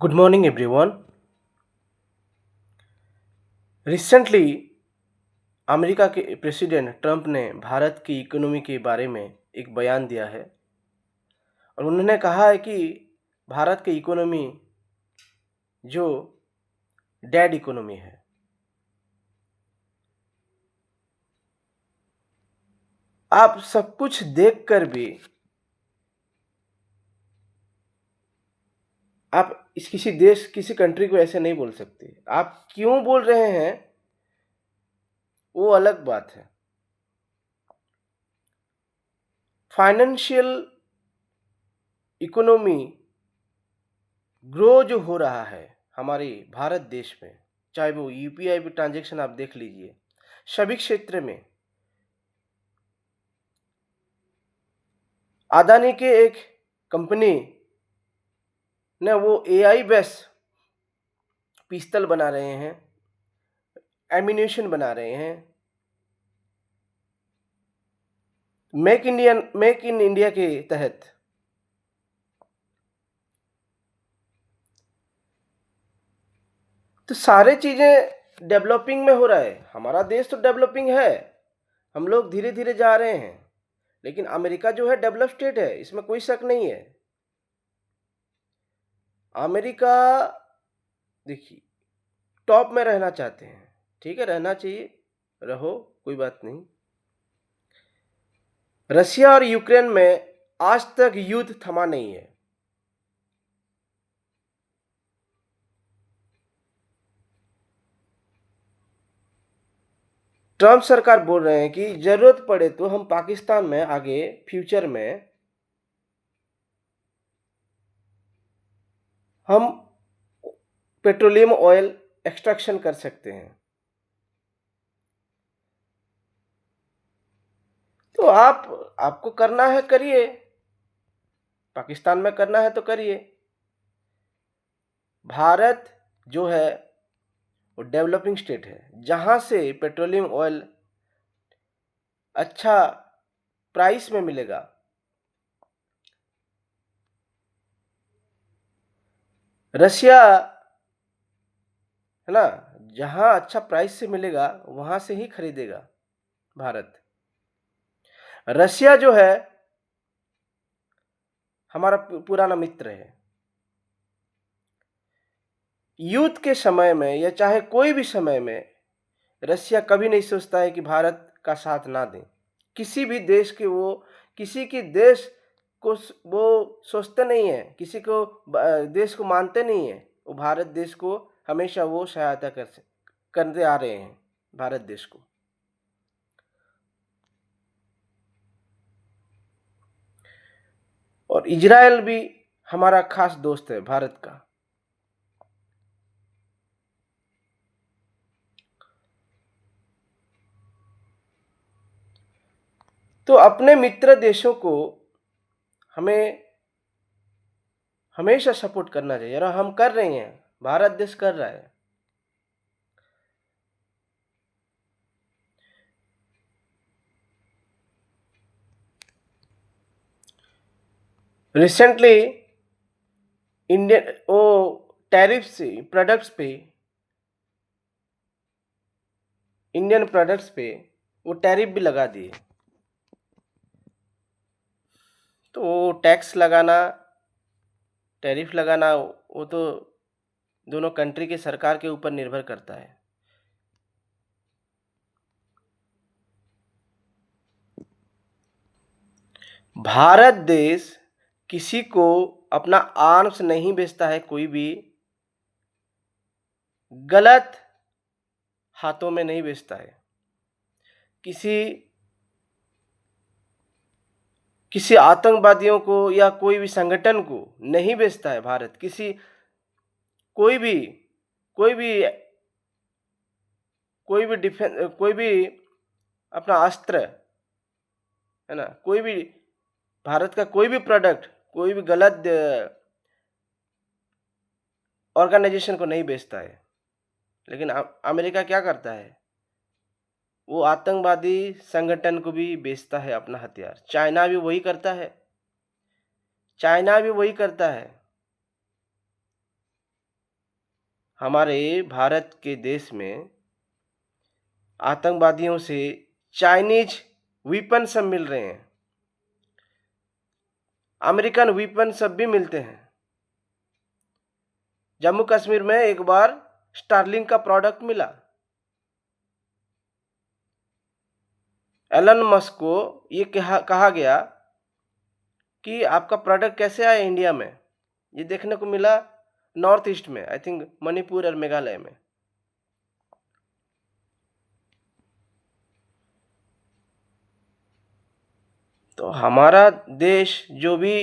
Good morning, everyone. Recently America के president Trump ने भारत की इकोनॉमी के बारे में एक बयान दिया है और उन्होंने कहा है कि भारत की इकोनॉमी जो डेड इकोनॉमी है। आप सब कुछ देखकर भी आप इस किसी देश किसी कंट्री को ऐसे नहीं बोल सकते। आप क्यों बोल रहे हैं वो अलग बात है। फाइनेंशियल इकोनॉमी ग्रो जो हो रहा है हमारे भारत देश में, चाहे वो यूपीआई पे ट्रांजैक्शन आप देख लीजिए, सभी क्षेत्र में अदानी के एक कंपनी ने वो एआई बेस पिस्तल बना रहे हैं, एम्यूनेशन बना रहे हैं। मेक इन इंडिया के तहत तो सारे चीजें डेवलपिंग में हो रहा है। हमारा देश तो डेवलपिंग है, हम लोग धीरे धीरे जा रहे हैं, लेकिन अमेरिका जो है डेवलप स्टेट है, इसमें कोई शक नहीं है। अमेरिका देखिए टॉप में रहना चाहते हैं, ठीक है, रहना चाहिए, रहो, कोई बात नहीं। रशिया और यूक्रेन में आज तक युद्ध थमा नहीं है। ट्रंप सरकार बोल रहे हैं कि जरूरत पड़े तो हम पाकिस्तान में आगे फ्यूचर में हम पेट्रोलियम ऑयल एक्सट्रैक्शन कर सकते हैं। तो आपको करना है करिए, पाकिस्तान में करना है तो करिए। भारत जो है वो डेवलपिंग स्टेट है, जहां से पेट्रोलियम ऑयल अच्छा प्राइस में मिलेगा। रशिया है ना, जहां अच्छा प्राइस से मिलेगा वहां से ही खरीदेगा भारत। रशिया जो है हमारा पुराना मित्र है। युद्ध के समय में या चाहे कोई भी समय में रशिया कभी नहीं सोचता है कि भारत का साथ ना दें। किसी भी देश के वो किसी की देश को वो सोचते नहीं है, किसी को देश को मानते नहीं है। वो भारत देश को हमेशा वो सहायता करते आ रहे हैं भारत देश को। और इजराइल भी हमारा खास दोस्त है भारत का। तो अपने मित्र देशों को हमें हमेशा सपोर्ट करना चाहिए और हम कर रहे हैं, भारत देश कर रहा है। रिसेंटली इंडियन वो टैरिफ से प्रोडक्ट्स पे, इंडियन प्रोडक्ट्स पे वो टैरिफ भी लगा दिए। तो वो टैक्स लगाना, टैरिफ लगाना, वो तो दोनों कंट्री के सरकार के ऊपर निर्भर करता है। भारत देश किसी को अपना आर्म्स नहीं बेचता है, कोई भी गलत हाथों में नहीं बेचता है। किसी किसी आतंकवादियों को या कोई भी संगठन को नहीं बेचता है भारत। किसी कोई भी कोई भी कोई भी अपना अस्त्र है ना, कोई भी भारत का कोई भी प्रोडक्ट कोई भी गलत ऑर्गेनाइजेशन को नहीं बेचता है। लेकिन अमेरिका क्या करता है, वो आतंकवादी संगठन को भी बेचता है अपना हथियार। चाइना भी वही करता है, चाइना भी वही करता है। हमारे भारत के देश में आतंकवादियों से चाइनीज वेपन सब मिल रहे हैं, अमेरिकन वेपन सब भी मिलते हैं। जम्मू कश्मीर में एक बार स्टारलिंक का प्रोडक्ट मिला। एलन मस्क को ये कहा गया कि आपका प्रोडक्ट कैसे आया इंडिया में। ये देखने को मिला नॉर्थ ईस्ट में, आई थिंक मणिपुर और मेघालय में। तो हमारा देश जो भी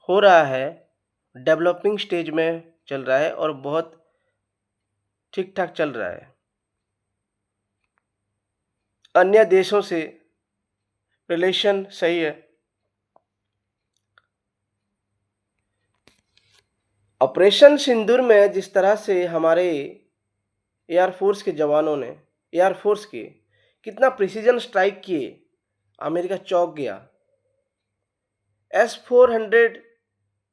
हो रहा है डेवलपिंग स्टेज में चल रहा है और बहुत ठीक ठाक चल रहा है। अन्य देशों से रिलेशन सही है। ऑपरेशन सिंदूर में जिस तरह से हमारे एयरफोर्स के जवानों ने एयरफोर्स के कितना प्रिसीजन स्ट्राइक किए, अमेरिका चौंक गया। S-400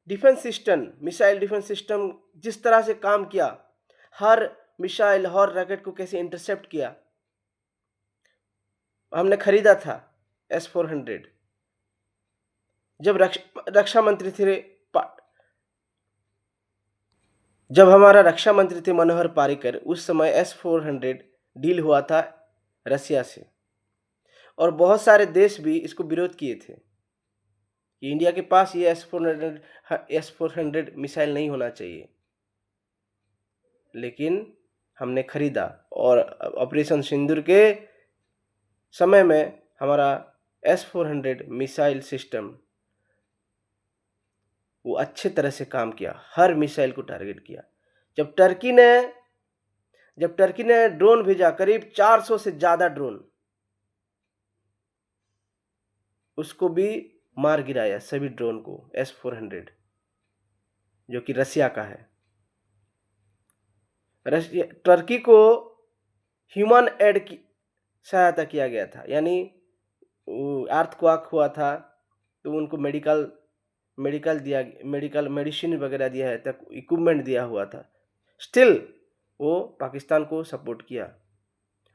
defence system, missile defence system जिस तरह से काम किया, हर मिसाइल हर रॉकेट को कैसे इंटरसेप्ट किया। हमने खरीदा था S-400 जब रक्षा मंत्री थे जब हमारा रक्षा मंत्री थे मनोहर पारिकर, उस समय S-400 डील हुआ था रसिया से, और बहुत सारे देश भी इसको विरोध किए थे कि इंडिया के पास ये S-400 मिसाइल नहीं होना चाहिए। लेकिन हमने खरीदा और ऑपरेशन सिंदूर के समय में हमारा S-400 मिसाइल सिस्टम वो अच्छे तरह से काम किया, हर मिसाइल को टारगेट किया। जब टर्की ने ड्रोन भेजा, करीब 400 से ज़्यादा ड्रोन, उसको भी मार गिराया, सभी ड्रोन को, S-400 जो कि रसिया का है। टर्की को ह्यूमन एड की सहायता किया गया था, यानी अर्थक्वेक हुआ था तो उनको मेडिसिन वगैरह दिया है, तक इक्विपमेंट दिया हुआ था। स्टिल वो पाकिस्तान को सपोर्ट किया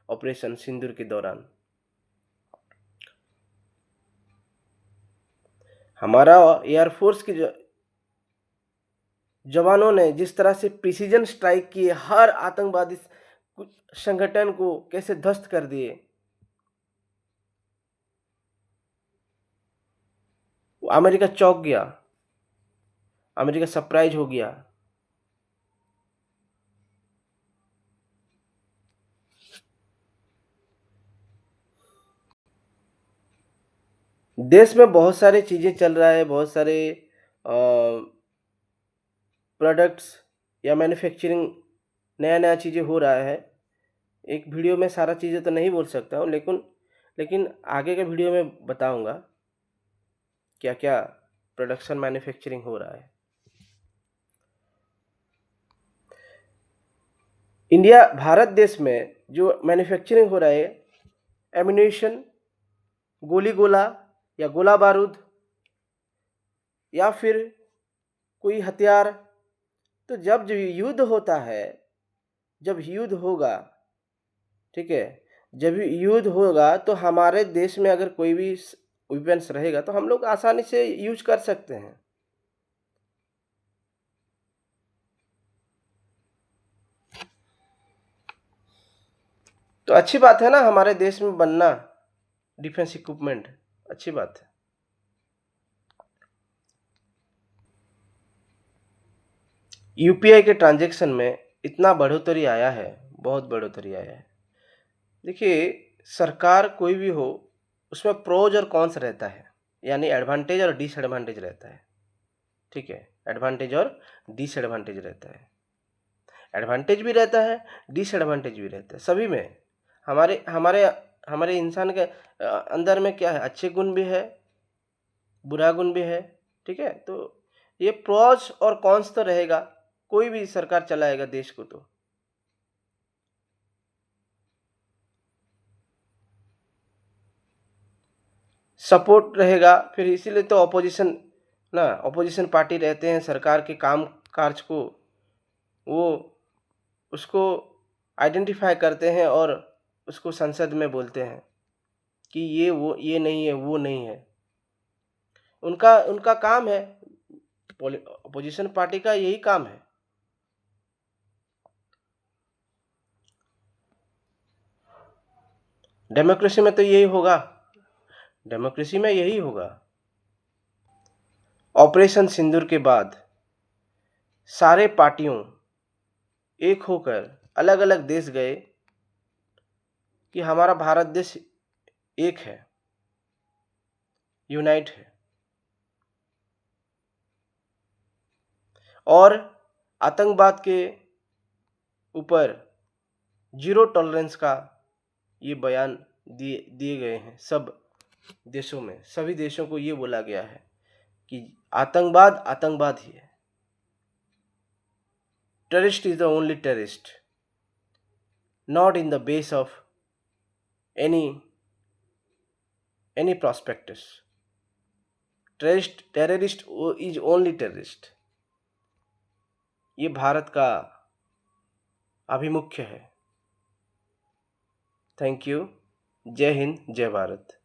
ऑपरेशन सिंदूर के दौरान। हमारा एयरफोर्स के जवानों ने जिस तरह से प्रिसीजन स्ट्राइक किए, हर आतंकवादी संगठन को कैसे ध्वस्त कर दिए, अमेरिका चौंक गया, अमेरिका सरप्राइज हो गया। देश में बहुत सारी चीज़ें चल रहा है, बहुत सारे प्रोडक्ट्स या मैन्युफैक्चरिंग नया चीज़ें हो रहा है। एक वीडियो में सारा चीज़ें तो नहीं बोल सकता हूँ, लेकिन आगे के वीडियो में बताऊंगा क्या क्या प्रोडक्शन मैन्युफैक्चरिंग हो रहा है। भारत देश में जो मैन्युफैक्चरिंग हो रहा है, एम्यूनेशन, गोली गोला या गोला बारूद या फिर कोई हथियार, तो जब युद्ध होता है, जब युद्ध होगा, ठीक है, जब युद्ध होगा तो हमारे देश में अगर कोई भी वेपन्स रहेगा तो हम लोग आसानी से यूज कर सकते हैं। तो अच्छी बात है ना हमारे देश में बनना डिफेंस इक्विपमेंट, अच्छी बात है। यूपीआई के ट्रांजैक्शन में इतना बढ़ोतरी आया है, बहुत बढ़ोतरी आया है। देखिए, सरकार कोई भी हो, उसमें प्रोज और कॉन्स रहता है, यानी एडवांटेज और डिसएडवांटेज रहता है। ठीक है, एडवांटेज और डिसएडवांटेज रहता है। एडवांटेज भी रहता है, डिसएडवांटेज भी रहता है, सभी में। हमारे हमारे हमारे इंसान के अंदर में क्या है, अच्छे गुण भी है, बुरा गुण भी है। ठीक है, तो ये प्रोज और कॉन्स तो रहेगा, कोई भी सरकार चलाएगा देश को तो। सपोर्ट रहेगा, फिर इसीलिए तो अपोजिशन पार्टी रहते हैं, सरकार के काम काज को वो उसको आइडेंटिफाई करते हैं और उसको संसद में बोलते हैं कि ये नहीं है, वो नहीं है। उनका उनका काम है, अपोजिशन पार्टी का यही काम है। डेमोक्रेसी में तो यही होगा, डेमोक्रेसी में यही होगा। ऑपरेशन सिंदूर के बाद सारे पार्टियों एक होकर अलग अलग देश गए कि हमारा भारत देश एक है, यूनाइट है, और आतंकवाद के ऊपर जीरो टॉलरेंस का ये बयान दिए गए हैं। सब देशों में, सभी देशों को ये बोला गया है कि आतंकवाद आतंकवाद ही है। Terrorist is the only terrorist, not in the base of any prospectus. Terrorist is only terrorist. ये भारत का अभिमुख्य है। Thank you. जय हिंद, जय भारत।